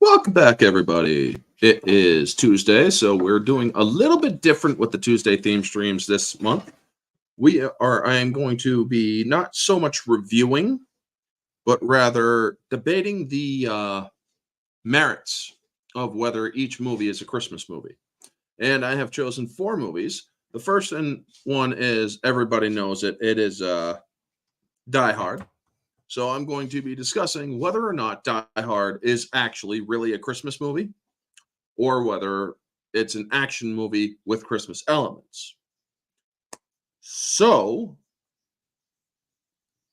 Welcome back, everybody. It is Tuesday, so we're doing a little bit different with the Tuesday theme streams this month. I am going to be not so much reviewing, but rather debating the merits of whether each movie is a Christmas movie. And I have chosen four movies. The first one is everybody knows it. It is Die Hard. So I'm going to be discussing whether or not Die Hard is actually really a Christmas movie or whether it's an action movie with Christmas elements. So,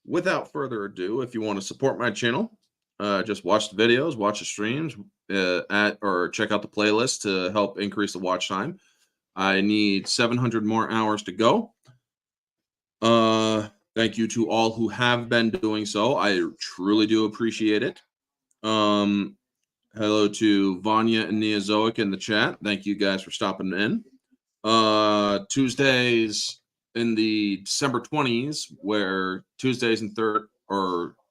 without further ado, if you want to support my channel, just watch the videos, watch the streams, or check out the playlist to help increase the watch time. I need 700 more hours to go. Thank you to all who have been doing so. I truly do appreciate it. Hello to Vanya and Neozoic in the chat. Thank you guys for stopping in. Tuesdays in the December 20s, where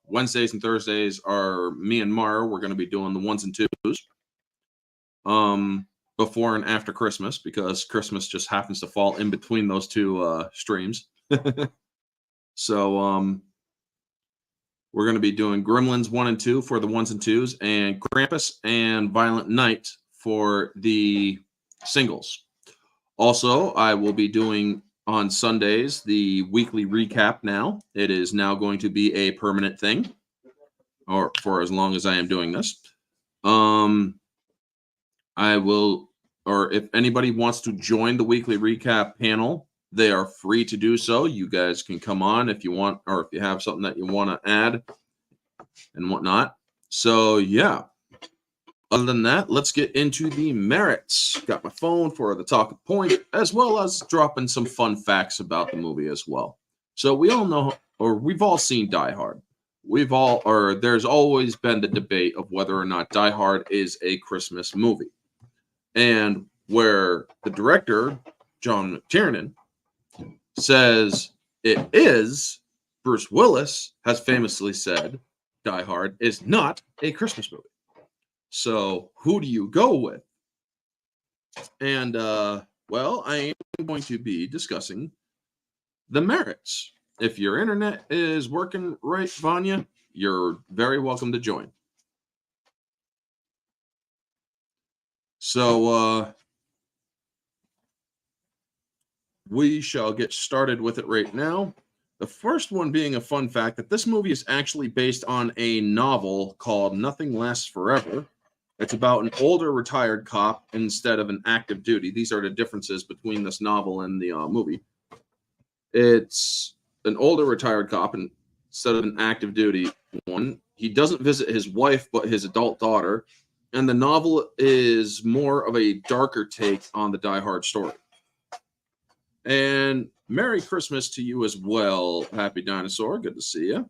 Wednesdays and Thursdays are me and Mara. We're going to be doing the ones and twos. Before and after Christmas, because Christmas just happens to fall in between those two streams. So we're going to be doing Gremlins 1 and 2 for the ones and twos, and Krampus and Violent Night for the singles. Also, I will be doing on Sundays the weekly recap now. It is now going to be a permanent thing, or for as long as I am doing this. I will, or if anybody wants to join the weekly recap panel, they are free to do so. You guys can come on if you want, or if you have something that you want to add and whatnot. So, yeah. Other than that, let's get into the merits. Got my phone for the talking point, as well as dropping some fun facts about the movie as well. So we all know, or we've all seen Die Hard. There's always been the debate of whether or not Die Hard is a Christmas movie. And where the director, John McTiernan, says it is, Bruce Willis has famously said Die Hard is not a Christmas movie. So who do you go with? And, well, I am going to be discussing the merits. If your internet is working right, Vanya, you're very welcome to join. So, we shall get started with it right now. The first one being a fun fact that this movie is actually based on a novel called Nothing Lasts Forever. It's about an older retired cop instead of an active duty. These are the differences between this novel and the movie. It's an older retired cop instead of an active duty one. He doesn't visit his wife, but his adult daughter. And the novel is more of a darker take on the Die Hard story. And Merry Christmas to you as well, Happy Dinosaur. Good to see you.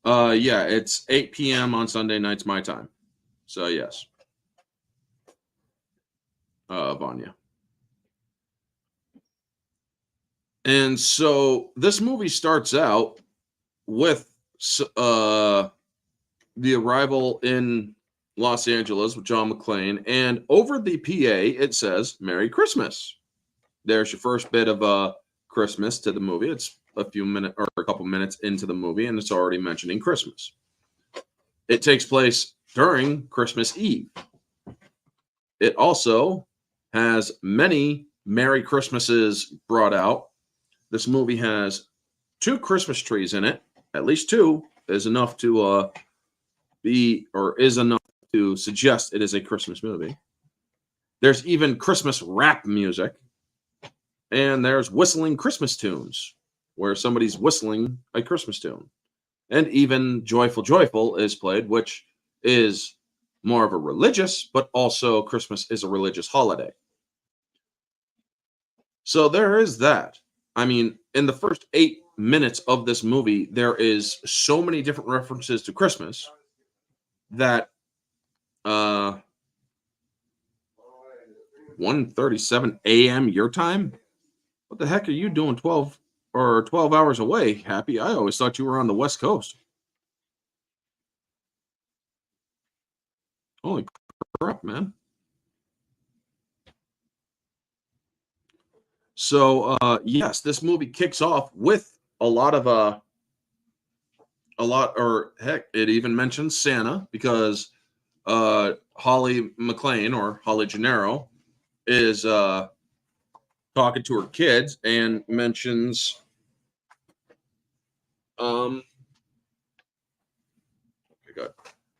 Yeah, it's 8 p.m. on Sunday nights, my time. So, yes. Vanya. And so this movie starts out with the arrival in Los Angeles with John McClane, and over the PA it says Merry Christmas. There's your first bit of Christmas to the movie. It's a couple minutes into the movie, and it's already mentioning Christmas. It takes place during Christmas Eve. It also has many Merry Christmases brought out. This movie has 2 Christmas trees in it. At least 2 is enough to suggest it is a Christmas movie. There's even Christmas rap music. And there's whistling Christmas tunes, where somebody's whistling a Christmas tune. And even Joyful Joyful is played, which is more of a religious, but also Christmas is a religious holiday. So there is that. I mean, in the first 8 minutes of this movie, there is so many different references to Christmas that 1:37 a.m. your time? What the heck are you doing 12 hours away, Happy? I always thought you were on the West Coast. Holy crap, man. So yes, this movie kicks off with or heck, it even mentions Santa because Holly McLean or Holly Gennaro is talking to her kids and um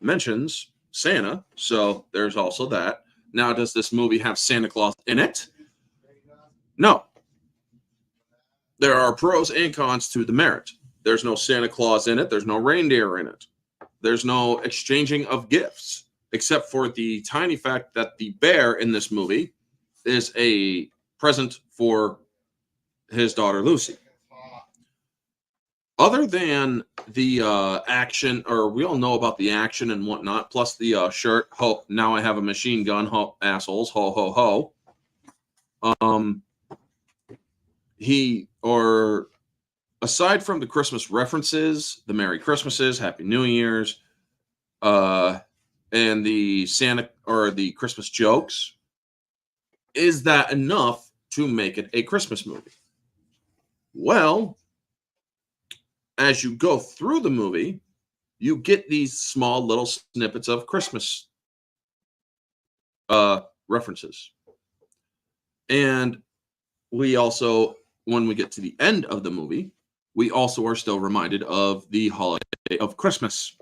mentions Santa. So there's also that. Now, does this movie have Santa Claus in it? No. There are pros and cons to the merit. There's no Santa Claus in it. There's no reindeer in it. There's no exchanging of gifts, except for the tiny fact that the bear in this movie is a present for his daughter Lucy. Other than the action, or we all know about the action and whatnot, plus the shirt, ho, now I have a machine gun, ho, assholes, ho, ho, ho. Aside from the Christmas references, the Merry Christmases, Happy New Year's, and the Santa or the Christmas jokes, is that enough to make it a Christmas movie? Well, as you go through the movie, you get these small little snippets of Christmas references. And we also, when we get to the end of the movie, we also are still reminded of the holiday of Christmas.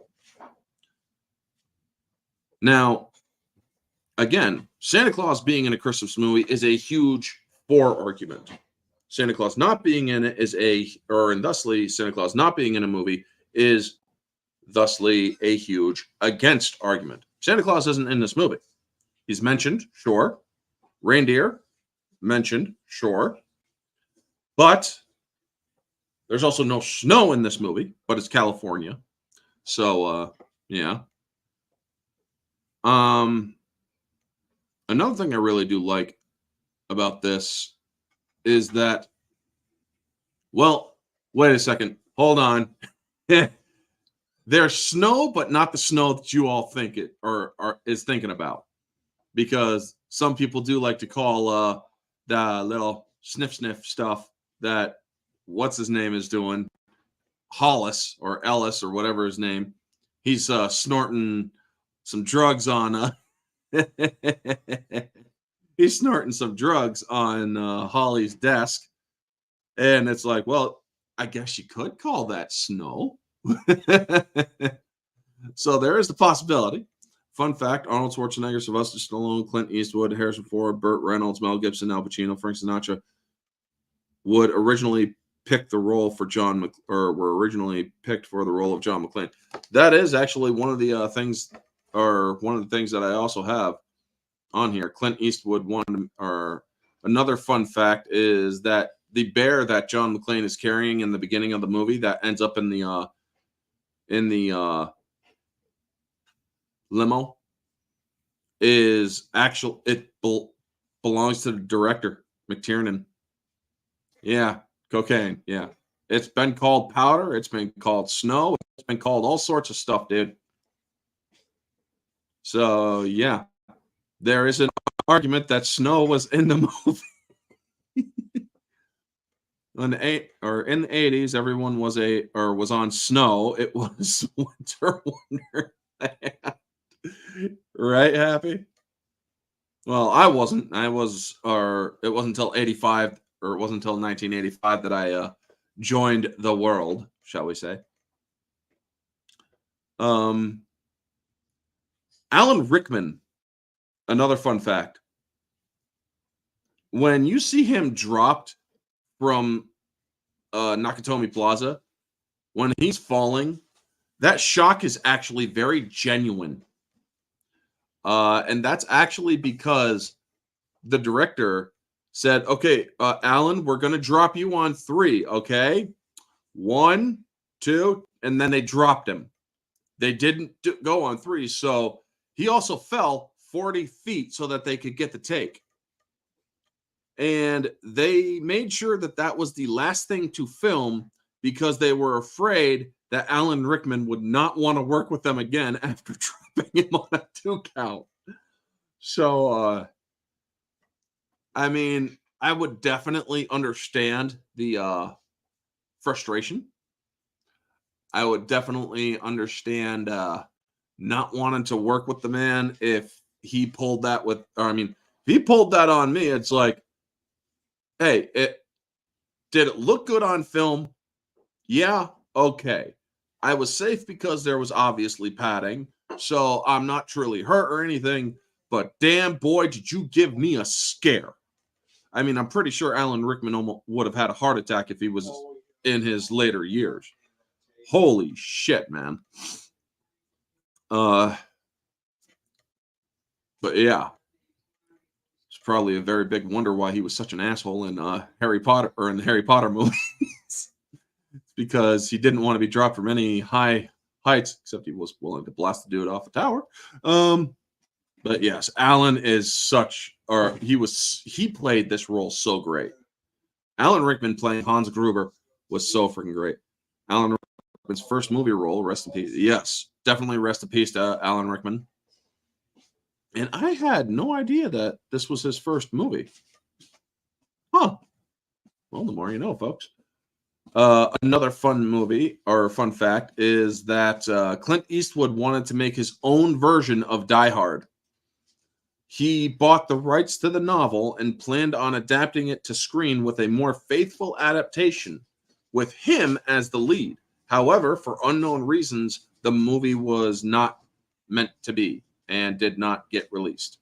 Now, again, Santa Claus being in a Christmas movie is a huge for argument. Santa Claus not being in it and thusly Santa Claus not being in a movie is thusly a huge against argument. Santa Claus isn't in this movie. He's mentioned, sure. Reindeer, mentioned, sure. But there's also no snow in this movie, but it's California. So, yeah. Another thing I really do like about this is that, well, wait a second. Hold on. There's snow, but not the snow that you all think it or is thinking about. Because some people do like to call the little sniff stuff that what's his name is doing, Hollis or Ellis or whatever his name. He's snorting some drugs on he's snorting some drugs on Holly's desk. And it's like, well, I guess you could call that snow. So there is the possibility. Fun fact: Arnold Schwarzenegger, Sylvester Stallone, Clint Eastwood, Harrison Ford, Burt Reynolds, Mel Gibson, Al Pacino, Frank Sinatra would originally pick the role for were originally picked for the role of John McClane. That is actually one of the things that I also have on here. Clint Eastwood or another fun fact is that the bear that John McClane is carrying in the beginning of the movie that ends up in the limo is belongs to the director McTiernan. Yeah, cocaine. Yeah, it's been called powder. It's been called snow. It's been called all sorts of stuff, dude. So yeah, there is an argument that snow was in the movie. In the 80s, everyone was on snow. It was Winter Wonderland. Right, Happy? Well, I wasn't. It wasn't until 85, or it wasn't until 1985 that I joined the world, shall we say. Alan Rickman, another fun fact. When you see him dropped from Nakatomi Plaza, when he's falling, that shock is actually very genuine. And that's actually because the director said, okay, Alan, we're going to drop you on 3, okay? 1, 2, and then they dropped him. They didn't go on 3, so he also fell 40 feet so that they could get the take. And they made sure that was the last thing to film because they were afraid that Alan Rickman would not want to work with them again after dropping him on a 2 count. So, I mean, I would definitely understand the frustration. I would definitely understand not wanting to work with the man if he pulled that with, or I mean, if he pulled that on me, it's like, hey, did it look good on film? Yeah, okay. I was safe because there was obviously padding, so I'm not truly hurt or anything, but damn boy, did you give me a scare. I mean, I'm pretty sure Alan Rickman almost would have had a heart attack if he was in his later years. Holy shit, man. But yeah, it's probably a very big wonder why he was such an asshole in Harry Potter, or in the Harry Potter movies. Because he didn't want to be dropped from any high heights, except he was willing to blast the dude off a tower. But yes, Alan is such, or he played this role so great. Alan Rickman playing Hans Gruber was so freaking great. Alan Rickman's first movie role, rest in peace. Yes, definitely rest in peace to Alan Rickman. And I had no idea that this was his first movie. Huh. Well, the more you know, folks. Another fun movie or fun fact is that Clint Eastwood wanted to make his own version of Die Hard. He bought the rights to the novel and planned on adapting it to screen with a more faithful adaptation, with him as the lead. However, for unknown reasons, the movie was not meant to be and did not get released.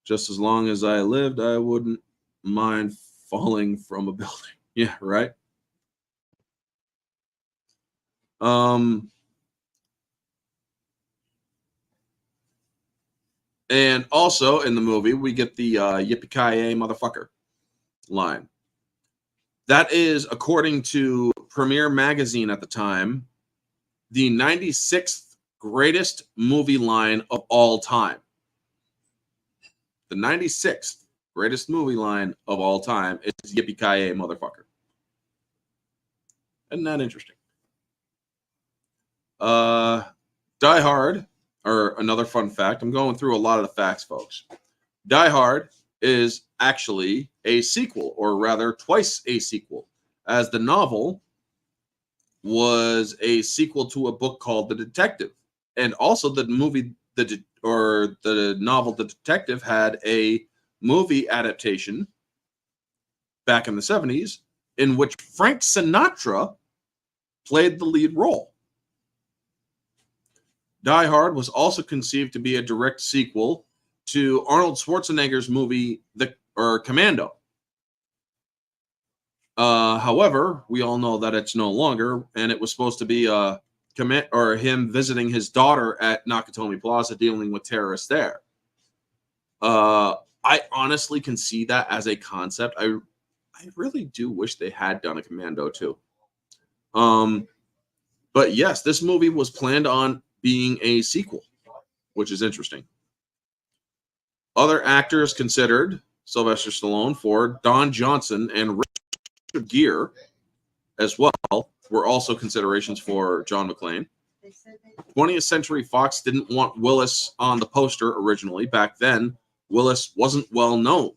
Just as long as I lived, I wouldn't mind falling from a building. Yeah, right. And also in the movie, we get the yippee-ki-yay motherfucker line. That is, according to Premiere Magazine at the time, the 96th greatest movie line of all time. The 96th greatest movie line of all time is yippee-ki-yay motherfucker. Isn't that interesting? Die Hard, or another fun fact, I'm going through a lot of the facts, folks. Die Hard is actually a sequel, or rather twice a sequel, as the novel was a sequel to a book called The Detective. And also the movie, the novel The Detective had a movie adaptation back in the 70s in which Frank Sinatra played the lead role. Die Hard was also conceived to be a direct sequel to Arnold Schwarzenegger's movie Commando. However, we all know that it's no longer, and it was supposed to be him visiting his daughter at Nakatomi Plaza, dealing with terrorists there. I honestly can see that as a concept. I really do wish they had done a Commando too. But yes, this movie was planned on being a sequel, which is interesting. Other actors considered: Sylvester Stallone, Ford, Don Johnson, and Richard Gere as well were also considerations for John McClane. 20th Century Fox didn't want Willis on the poster originally. Back then, Willis wasn't well known.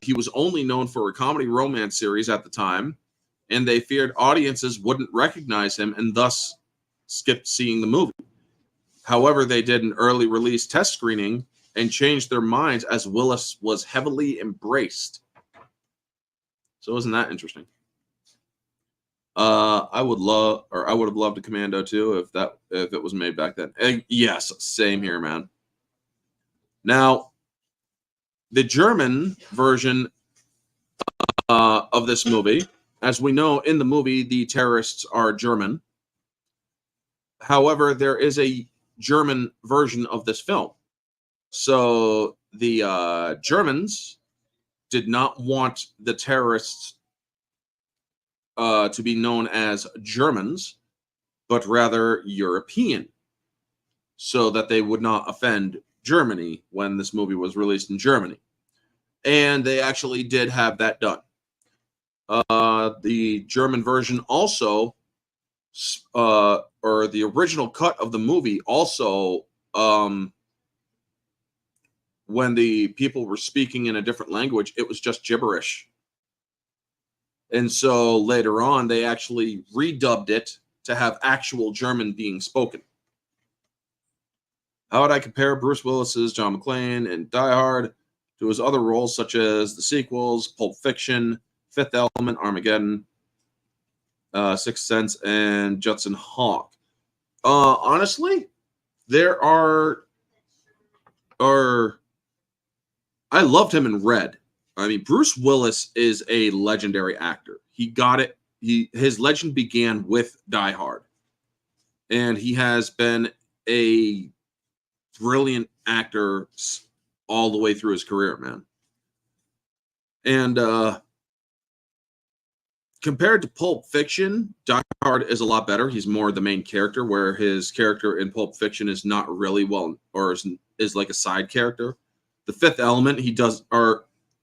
He was only known for a comedy romance series at the time, and they feared audiences wouldn't recognize him and thus skipped seeing the movie. However, they did an early release test screening and changed their minds as Willis was heavily embraced. So isn't that interesting? I would have loved a Commando too if it was made back then. And yes, same here, man. Now, the German version of this movie, as we know in the movie, the terrorists are German. However, there is a German version of this film. So the Germans did not want the terrorists to be known as Germans, but rather European, so that they would not offend Germany when this movie was released in Germany. And they actually did have that done. The German version also, or the original cut of the movie also, when the people were speaking in a different language, it was just gibberish. And so later on, they actually redubbed it to have actual German being spoken. How would I compare Bruce Willis's John McClane in Die Hard to his other roles, such as the sequels, Pulp Fiction, Fifth Element, Armageddon, Sixth Sense, and Judson Hawk? Honestly, there are I loved him in Red. I mean, Bruce Willis is a legendary actor. He got it. His legend began with Die Hard, and he has been a brilliant actor all the way through his career, man. And compared to Pulp Fiction, Die Hard is a lot better. He's more the main character, where his character in Pulp Fiction is not really well, or is like a side character. The Fifth Element,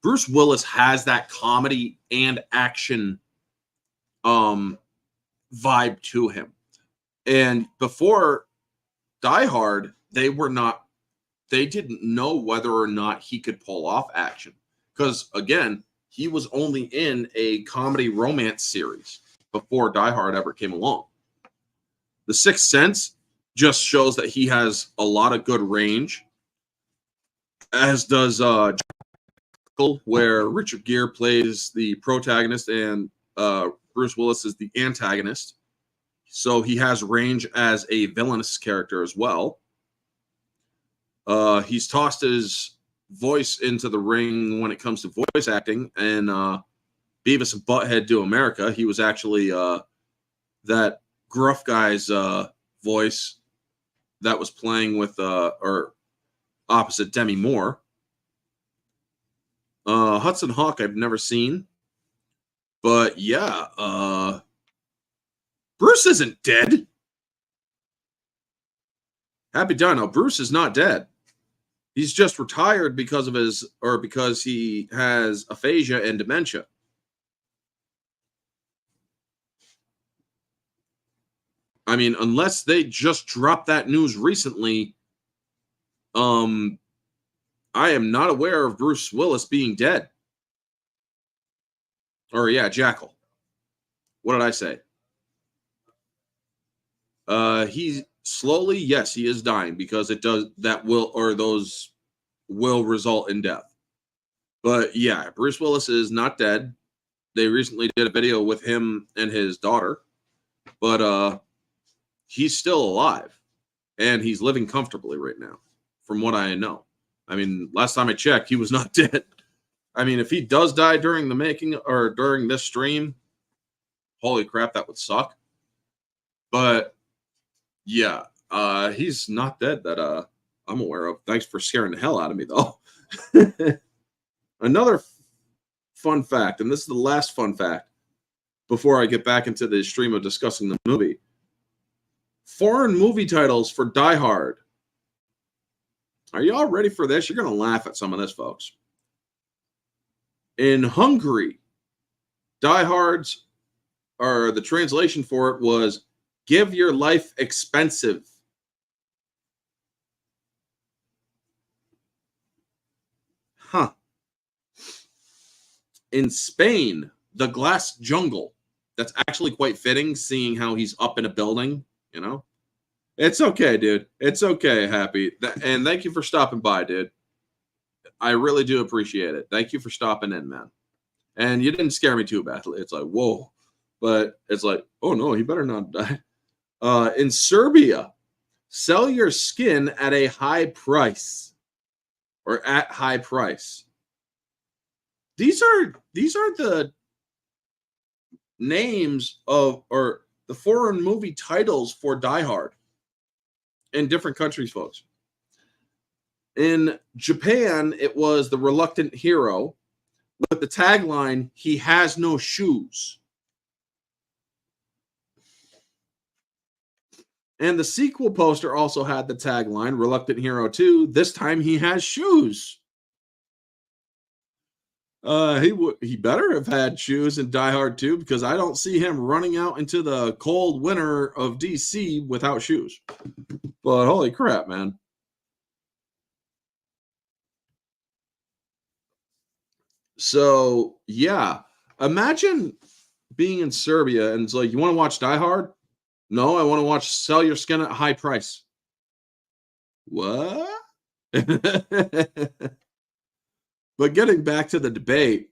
Bruce Willis has that comedy and action vibe to him. And before Die Hard, they didn't know whether or not he could pull off action. Because again, he was only in a comedy romance series before Die Hard ever came along. The Sixth Sense just shows that he has a lot of good range, as does where Richard Gere plays the protagonist and Bruce Willis is the antagonist. So he has range as a villainous character as well. He's tossed his voice into the ring when it comes to voice acting, and Beavis and Butthead Do America. He was actually that gruff guy's voice that was playing with or opposite Demi Moore. Hudson Hawk I've never seen, but yeah, Bruce isn't dead. Happy Dino, Bruce is not dead. He's just retired because he has aphasia and dementia. I mean, unless they just dropped that news recently, I am not aware of Bruce Willis being dead. Or yeah, Jackal. What did I say? He's slowly, yes, he is dying, because those will result in death. But yeah, Bruce Willis is not dead. They recently did a video with him and his daughter, but he's still alive, and he's living comfortably right now, from what I know. I mean, last time I checked, he was not dead. I mean, if he does die during the making or during this stream, holy crap, that would suck. But yeah, he's not dead that I'm aware of. Thanks for scaring the hell out of me, though. Another fun fact, and this is the last fun fact before I get back into the stream of discussing the movie. Foreign movie titles for Die Hard. Are y'all ready for this? You're going to laugh at some of this, folks. In Hungary, Die Hard's, or the translation for it was "Give Your Life Expensive." Huh. In Spain, The Glass Jungle. That's actually quite fitting, seeing how he's up in a building, you know? It's okay, dude. It's okay, Happy. And thank you for stopping by, dude. I really do appreciate it. Thank you for stopping in, man. And you didn't scare me too badly. It's like, whoa. But it's like, oh, no, he better not die. In Serbia, Sell Your Skin at a High Price. Or at high price. These are the names of, or the foreign movie titles for Die Hard in different countries, folks. In Japan, it was The Reluctant Hero with the tagline, "He has no shoes." And the sequel poster also had the tagline, "Reluctant Hero 2, this time he has shoes." He better have had shoes in Die Hard 2 because I don't see him running out into the cold winter of DC without shoes. But holy crap, man. So yeah, imagine being in Serbia and it's like, you want to watch Die Hard? No, I want to watch Sell Your Skin at High Price. What? But getting back to the debate,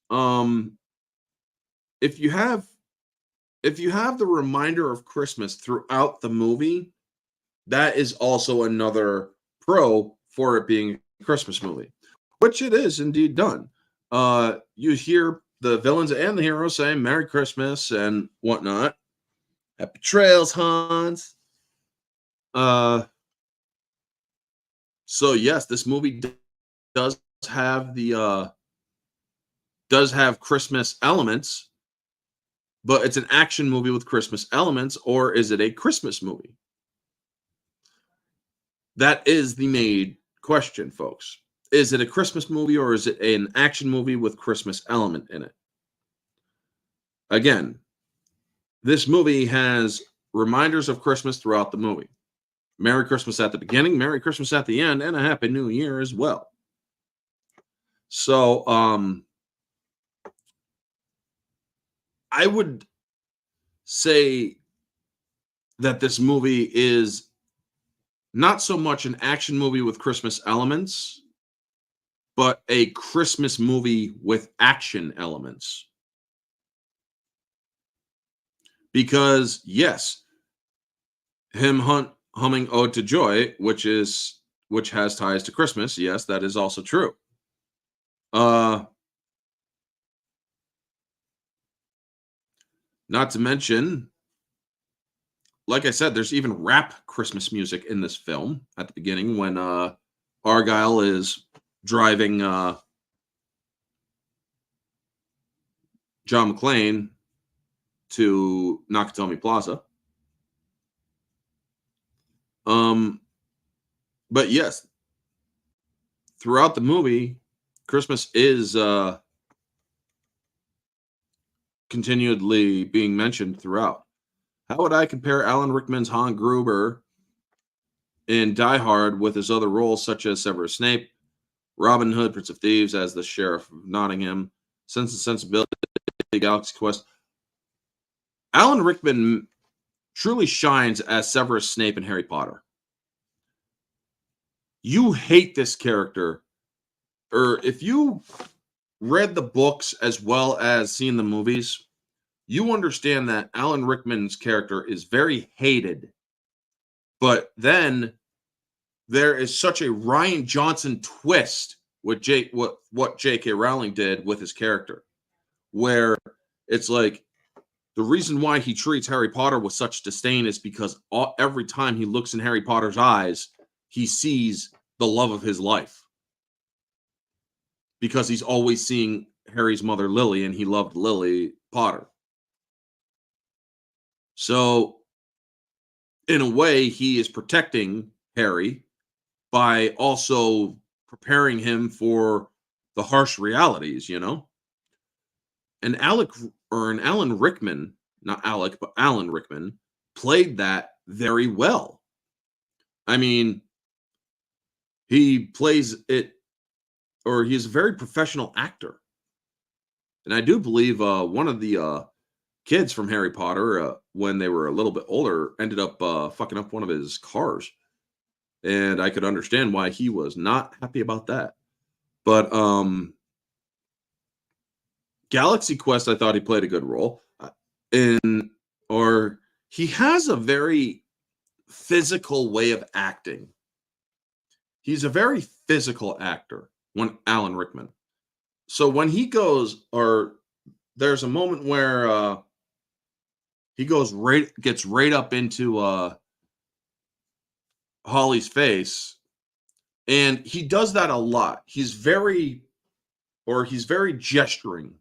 um, if you have the reminder of Christmas throughout the movie, that is also another pro for it being a Christmas movie, which it is indeed done. You hear the villains and the heroes saying Merry Christmas and whatnot. Happy Trails, Hans. So yes, this movie does have Christmas elements, but it's an action movie with Christmas elements, or is it a Christmas movie? That is the main question, folks. Is it a Christmas movie or is it an action movie with Christmas element in it? Again, this movie has reminders of Christmas throughout the movie. Merry Christmas at the beginning, Merry Christmas at the end, and a Happy New Year as well. So, I would say that this movie is not so much an action movie with Christmas elements, but a Christmas movie with action elements. Because yes, him humming Ode to Joy, which has ties to Christmas, yes, that is also true. Not to mention, like I said, there's even rap Christmas music in this film at the beginning when Argyle is driving John McClane to Nakatomi Plaza. But yes, throughout the movie, Christmas is continually being mentioned throughout. How would I compare Alan Rickman's Hans Gruber in Die Hard with his other roles, such as Severus Snape, Robin Hood, Prince of Thieves as the Sheriff of Nottingham, Sense and Sensibility, Galaxy Quest? Alan Rickman truly shines as Severus Snape in Harry Potter. You hate this character, or if you read the books as well as seen the movies, you understand that Alan Rickman's character is very hated. But then there is such a Rian Johnson twist with what J.K. Rowling did with his character, where it's like the reason why he treats Harry Potter with such disdain is because every time he looks in Harry Potter's eyes, he sees the love of his life. Because he's always seeing Harry's mother, Lily, and he loved Lily Potter. So, in a way, he is protecting Harry by also preparing him for the harsh realities, you know? And Alan Rickman, not Alec, but Alan Rickman, played that very well. I mean, he plays it, or he's a very professional actor. And I do believe one of the kids from Harry Potter, when they were a little bit older, ended up fucking up one of his cars. And I could understand why he was not happy about that. But Galaxy Quest, I thought he played a good role. He has a very physical way of acting. He's a very physical actor, Alan Rickman. So when he goes, or there's a moment where he gets right up into Holly's face, and he does that a lot. He's very gesturing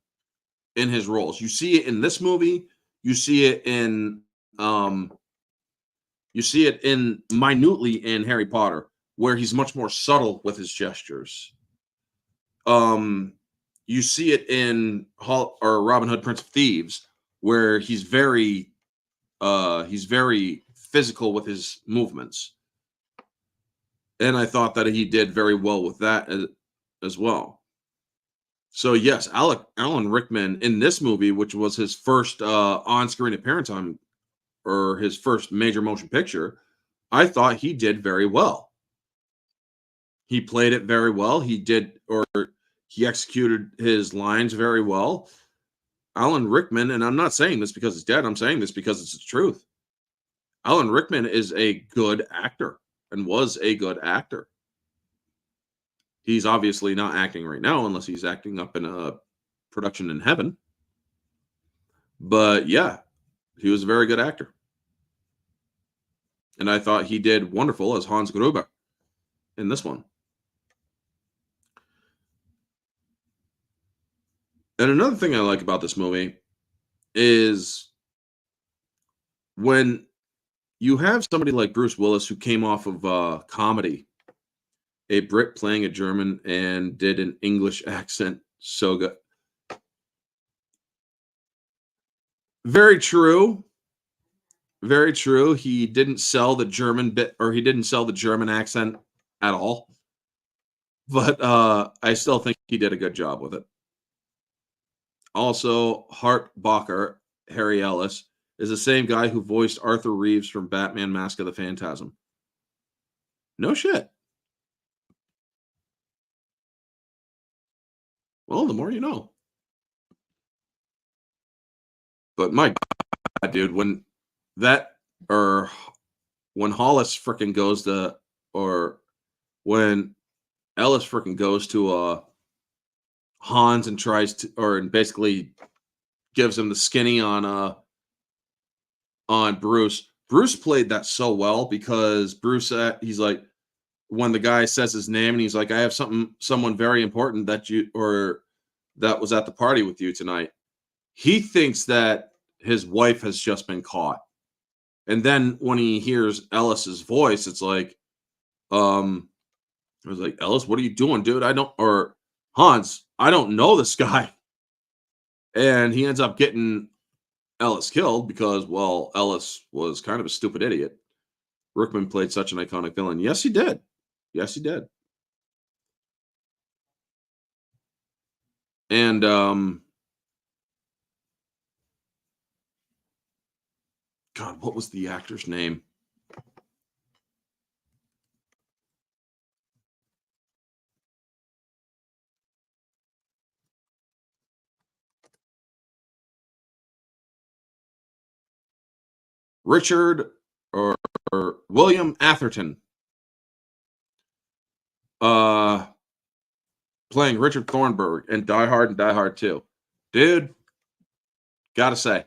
in his roles. You see it in this movie. You see it in minutely in Harry Potter, where he's much more subtle with his gestures. You you see it in Robin Hood, Prince of Thieves, where he's very physical with his movements. And I thought that he did very well with that as well. So yes, Alan Rickman in this movie, which was his first on-screen appearance or his first major motion picture, I thought he did very well. He played it very well. He executed his lines very well. Alan Rickman, and I'm not saying this because he's dead. I'm saying this because it's the truth. Alan Rickman is a good actor and was a good actor. He's obviously not acting right now unless he's acting up in a production in heaven. But yeah, he was a very good actor. And I thought he did wonderful as Hans Gruber in this one. And another thing I like about this movie is when you have somebody like Bruce Willis who came off of comedy, a Brit playing a German and did an English accent so good. Very true. Very true. He didn't sell the German bit, or he didn't sell the German accent at all. But I still think he did a good job with it. Also, Hart Bocker, Harry Ellis, is the same guy who voiced Arthur Reeves from Batman Mask of the Phantasm. No shit. Well, the more you know. But my God, dude, when Hollis freaking goes to, or when Ellis freaking goes to Hans and tries to, and basically gives him the skinny on Bruce. Bruce played that so well because Bruce, he's like, when the guy says his name and he's like, I have someone very important that was at the party with you tonight. He thinks that his wife has just been caught. And then when he hears Ellis's voice, it's like, I was like, Ellis, what are you doing, dude? Or Hans, I don't know this guy. And he ends up getting Ellis killed because, well, Ellis was kind of a stupid idiot. Rickman played such an iconic villain. Yes, he did. Yes, he did. And God, what was the actor's name? Richard or William Atherton. Playing Richard Thornburg in Die Hard and Die Hard 2. Dude, gotta say.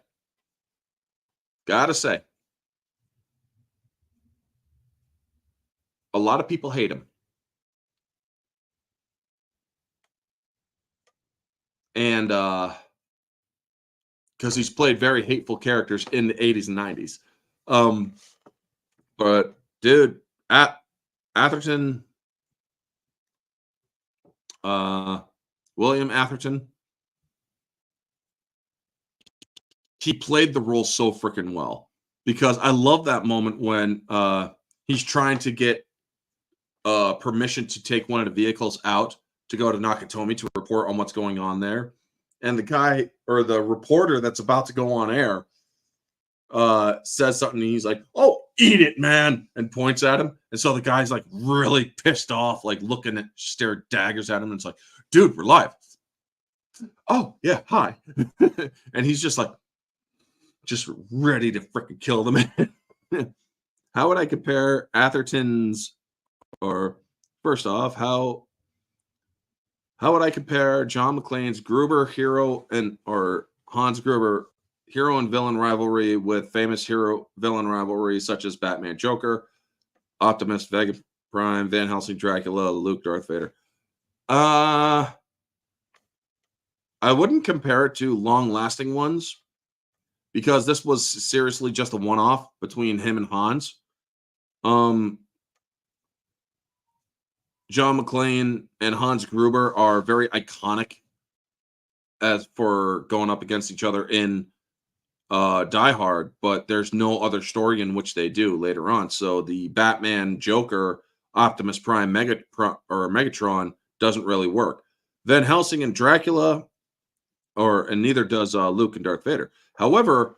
A lot of people hate him. And because he's played very hateful characters in the 80s and 90s. But dude, Atherton, William Atherton, he played the role so freaking well because I love that moment when he's trying to get permission to take one of the vehicles out to go to Nakatomi to report on what's going on there. And the guy or the reporter that's about to go on air says something. And he's like, "Oh, eat it, man," and points at him. And so the guy's like really pissed off, like looking at, staring daggers at him. And it's like, dude, we're live. Oh, yeah, hi. And he's just like, just ready to freaking kill the man. How would I compare Atherton's, or first off, how would I compare John McClane's Gruber hero or Hans Gruber hero and villain rivalry with famous hero villain rivalries such as Batman Joker, Optimus, Vega Prime, Van Helsing Dracula, Luke Darth Vader? I wouldn't compare it to long-lasting ones because this was seriously just a one-off between him and Hans. John McClane and Hans Gruber are very iconic as for going up against each other in Die Hard, but there's no other story in which they do later on. So the Batman, Joker, Optimus Prime, Megatron doesn't really work. Van Helsing and Dracula, and neither does Luke and Darth Vader. However,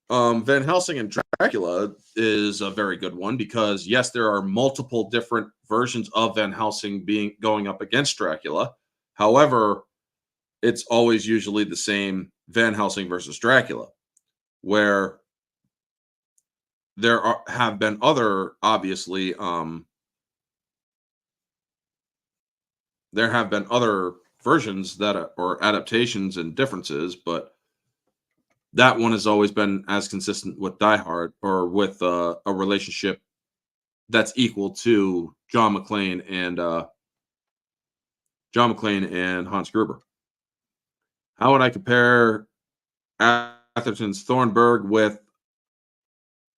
Van Helsing and Dracula is a very good one because yes, there are multiple different versions of Van Helsing going up against Dracula. However, it's always usually the same Van Helsing versus Dracula, where have been other obviously there have been other versions that or adaptations and differences, but that one has always been as consistent with Die Hard or with a relationship that's equal to John McClane and Hans Gruber. How would I compare Atherton's Thornburg with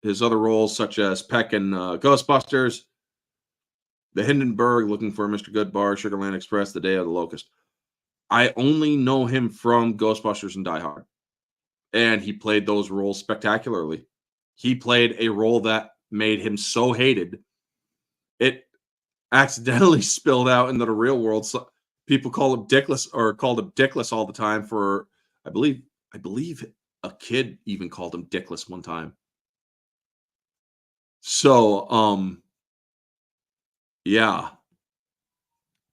his other roles, such as Peck in Ghostbusters, The Hindenburg, Looking for Mr. Goodbar, Sugarland Express, The Day of the Locust? I only know him from Ghostbusters and Die Hard, and he played those roles spectacularly. He played a role that made him so hated, it accidentally spilled out into the real world. So people call him Dickless, or called him Dickless all the time. For I believe a kid even called him Dickless one time. So yeah,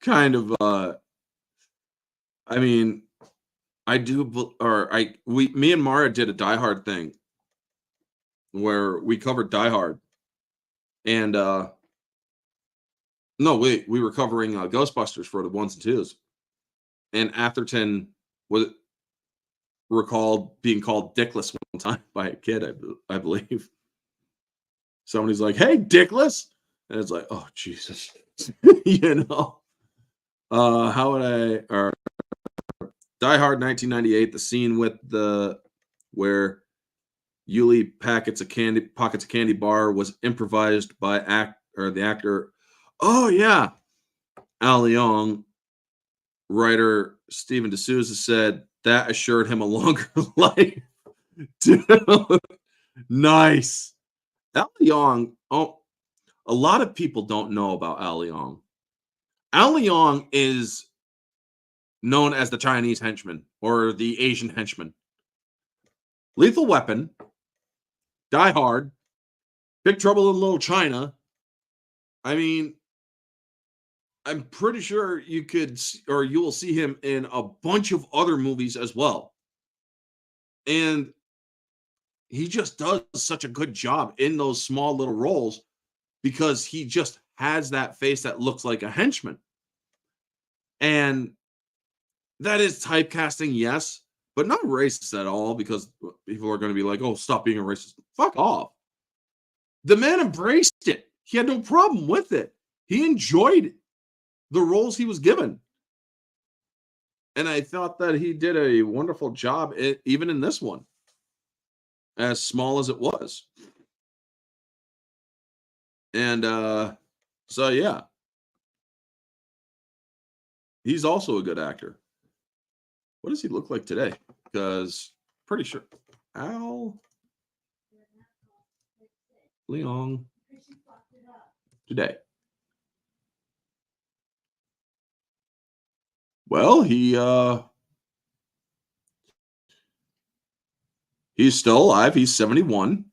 kind of I mean, me and Mara did a Die Hard thing where we covered Die Hard, and no, we were covering Ghostbusters for the ones and twos, and Atherton was recalled being called Dickless one time by a kid, I believe. Somebody's like, "Hey, Dickless," and it's like, "Oh Jesus," you know. How would I? Or Die Hard 1998, the scene with where Yuli pockets a candy bar was improvised by the actor. Oh yeah, Al Leong. Writer Stephen D'Souza said that assured him a longer life. Dude, nice. Al Leong. Oh, a lot of people don't know about Al Leong. Al Leong is known as the Chinese henchman or the Asian henchman. Lethal Weapon, Die Hard, Big Trouble in Little China. I mean, I'm pretty sure you will see him in a bunch of other movies as well. And he just does such a good job in those small little roles because he just has that face that looks like a henchman. And that is typecasting, yes, but not racist at all, because people are going to be like, "Oh, stop being a racist." Fuck off. The man embraced it. He had no problem with it. He enjoyed the roles he was given. And I thought that he did a wonderful job, even in this one, as small as it was. And so, yeah, he's also a good actor. What does he look like today? Because pretty sure Al Leong today. Well, he's still alive. He's 71.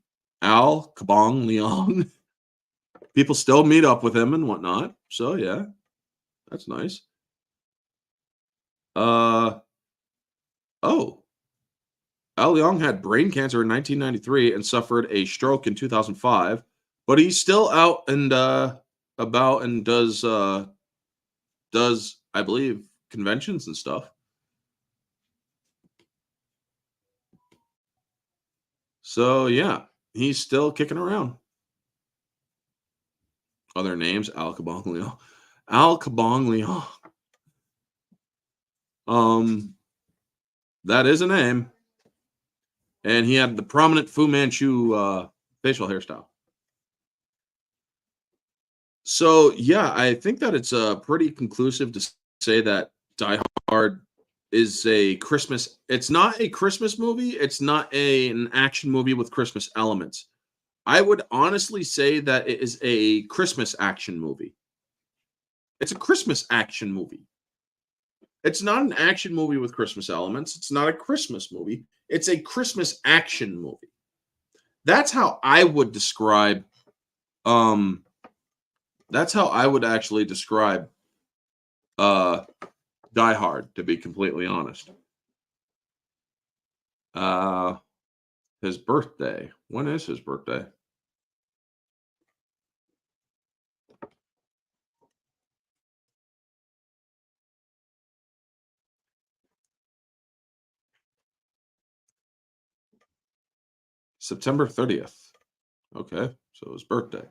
Al Kabong Leong. People still meet up with him and whatnot. So yeah, that's nice. Oh, Al Leong had brain cancer in 1993 and suffered a stroke in 2005, but he's still out and about and does I believe conventions and stuff. So yeah, he's still kicking around. Other names: Al Kabong Leong. Al Kabong Leong. That is a name. And he had the prominent Fu Manchu facial hairstyle. So yeah, I think that it's pretty conclusive to say that Die Hard is a Christmas. It's not a Christmas movie. It's not an action movie with Christmas elements. I would honestly say that it is a Christmas action movie. It's a Christmas action movie. It's not an action movie with Christmas elements. It's not a Christmas movie. It's a Christmas action movie. That's how I would describe that's how I would actually describe Die Hard, to be completely honest. His birthday. When is his birthday? September 30th. Okay, so his birthday.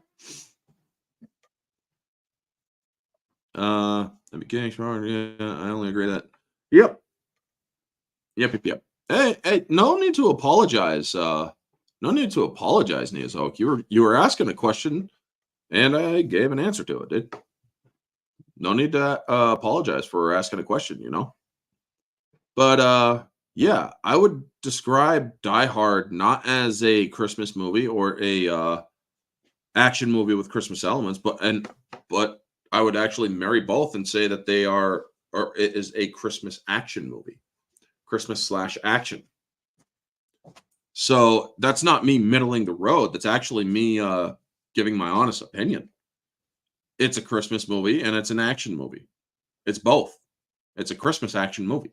The beginning, yeah, I only agree that. Yep. Yep. Hey, no need to apologize. No need to apologize, Neozoic. You were asking a question, and I gave an answer to it. No need to apologize for asking a question. But yeah, I would describe Die Hard not as a Christmas movie or a action movie with Christmas elements, but I would actually marry both and say that it is a Christmas action movie, Christmas/action. So that's not me middling the road. That's actually me giving my honest opinion. It's a Christmas movie and it's an action movie. It's both. It's a Christmas action movie.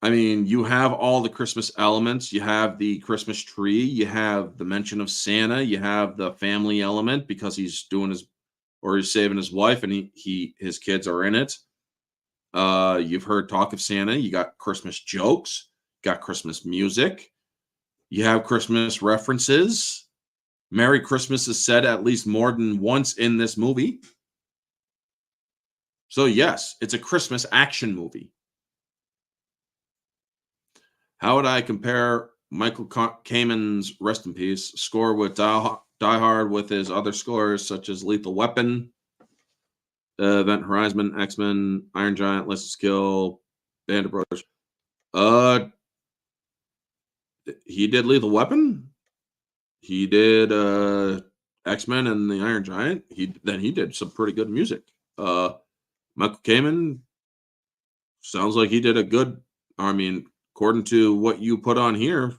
I mean, you have all the Christmas elements. You have the Christmas tree. You have the mention of Santa. You have the family element because he's saving his wife and his kids are in it. You've heard talk of Santa. You got Christmas jokes. Got Christmas music. You have Christmas references. Merry Christmas is said at least more than once in this movie. So yes, it's a Christmas action movie. How would I compare Michael Kamen's Rest in Peace score with Die Hard with his other scores such as Lethal Weapon, Event Horizon, X-Men, Iron Giant, Let's Kill, Band of Brothers? He did Lethal Weapon. He did X-Men and the Iron Giant. He did some pretty good music. Michael Kamen sounds like he did a good. I mean, according to what you put on here,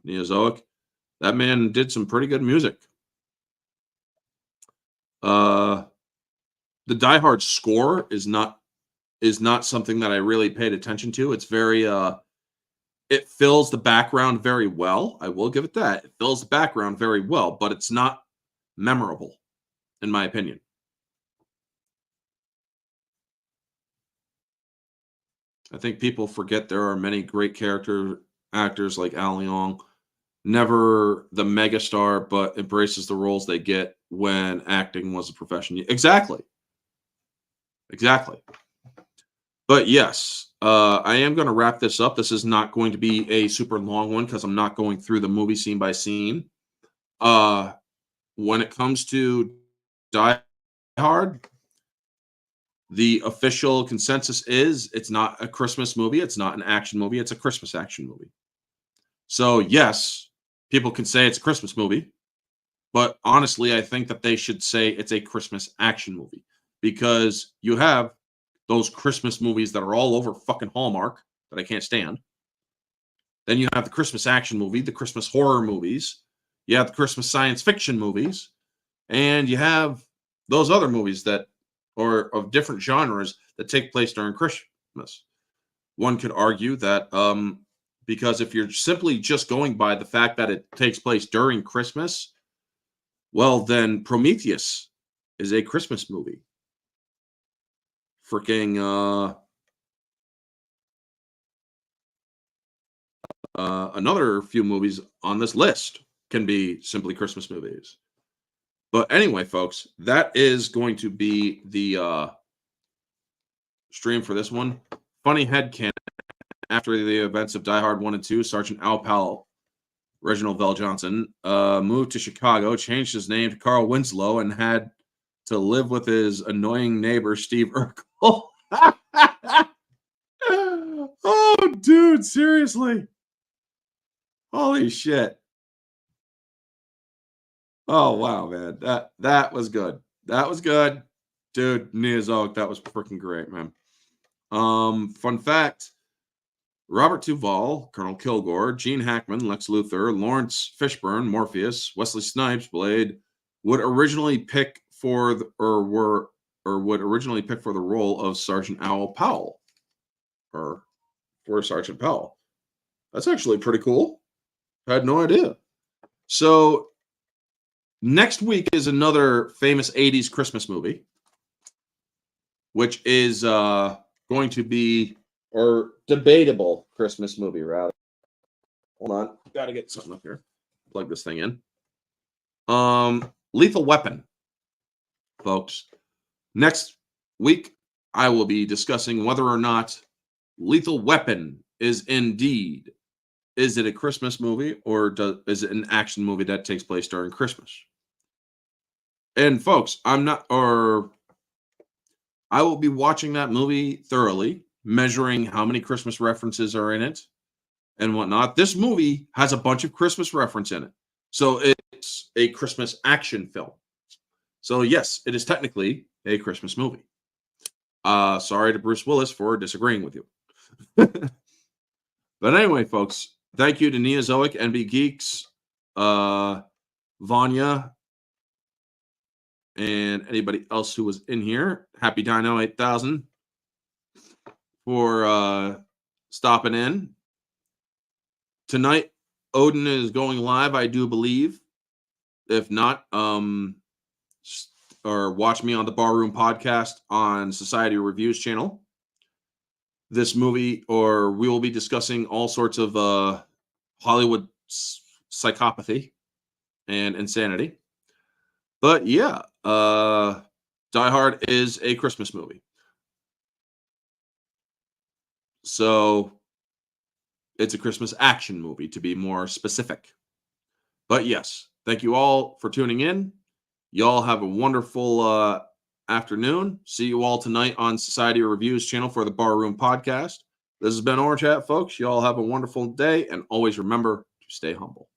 Neozoic, that man did some pretty good music. The Die Hard score is not something that I really paid attention to. It's very it fills the background very well. I will give it that. It fills the background very well, but it's not memorable, in my opinion. I think people forget there are many great character actors like Al Leong, never the megastar, but embraces the roles they get when acting was a profession. Exactly. But yes, I am going to wrap this up. This is not going to be a super long one because I'm not going through the movie scene by scene. When it comes to Die Hard, the official consensus is it's not a Christmas movie. It's not an action movie. It's a Christmas action movie. So yes, people can say it's a Christmas movie, but honestly, I think that they should say it's a Christmas action movie because you have those Christmas movies that are all over fucking Hallmark that I can't stand. Then you have the Christmas action movie, the Christmas horror movies. You have the Christmas science fiction movies. And you have those other movies that are of different genres that take place during Christmas. One could argue that because if you're simply just going by the fact that it takes place during Christmas, well, then Prometheus is a Christmas movie. Freaking another few movies on this list can be simply Christmas movies. But anyway, folks, that is going to be the stream for this one. Funny headcanon. After the events of Die Hard 1 and 2, Sergeant Al Powell, Reginald Vell Johnson, moved to Chicago, changed his name to Carl Winslow, and had to live with his annoying neighbor, Steve Urkel. Oh, dude, seriously. Holy shit. Oh, wow, man. That was good. That was good. Dude, Neozoic, that was freaking great, man. Fun fact. Robert Duvall, Colonel Kilgore, Gene Hackman, Lex Luthor, Lawrence Fishburne, Morpheus, Wesley Snipes, Blade would originally pick for the, or would originally pick for the role of Sergeant Owl Powell, or for Sergeant Powell. That's actually pretty cool. I had no idea. So next week is another famous 80s Christmas movie, which is going to be, or debatable Christmas movie, rather. Hold on. Got to get something up here. Plug this thing in. Lethal Weapon, folks. Next week, I will be discussing whether or not Lethal Weapon is indeed, is it a Christmas movie, or is it an action movie that takes place during Christmas? And folks, I will be watching that movie thoroughly, measuring how many Christmas references are in it and whatnot. This movie has a bunch of Christmas reference in it. So it's a Christmas action film. So yes, it is technically a Christmas movie. Sorry to Bruce Willis for disagreeing with you. But anyway, folks, thank you to Neozoic, NB Geeks, Vanya, and anybody else who was in here. Happy Dino 8000 for stopping in. Tonight, Odin is going live, I do believe. If not, or watch me on the Barroom Podcast on Society Reviews channel. This movie, or we will be discussing all sorts of Hollywood psychopathy and insanity. But yeah, Die Hard is a Christmas movie. So it's a Christmas action movie, to be more specific. But yes, thank you all for tuning in. Y'all have a wonderful afternoon. See you all tonight on Society Reviews channel for the Barroom Podcast. This has been Orange Hat, folks. Y'all have a wonderful day, and always remember to stay humble.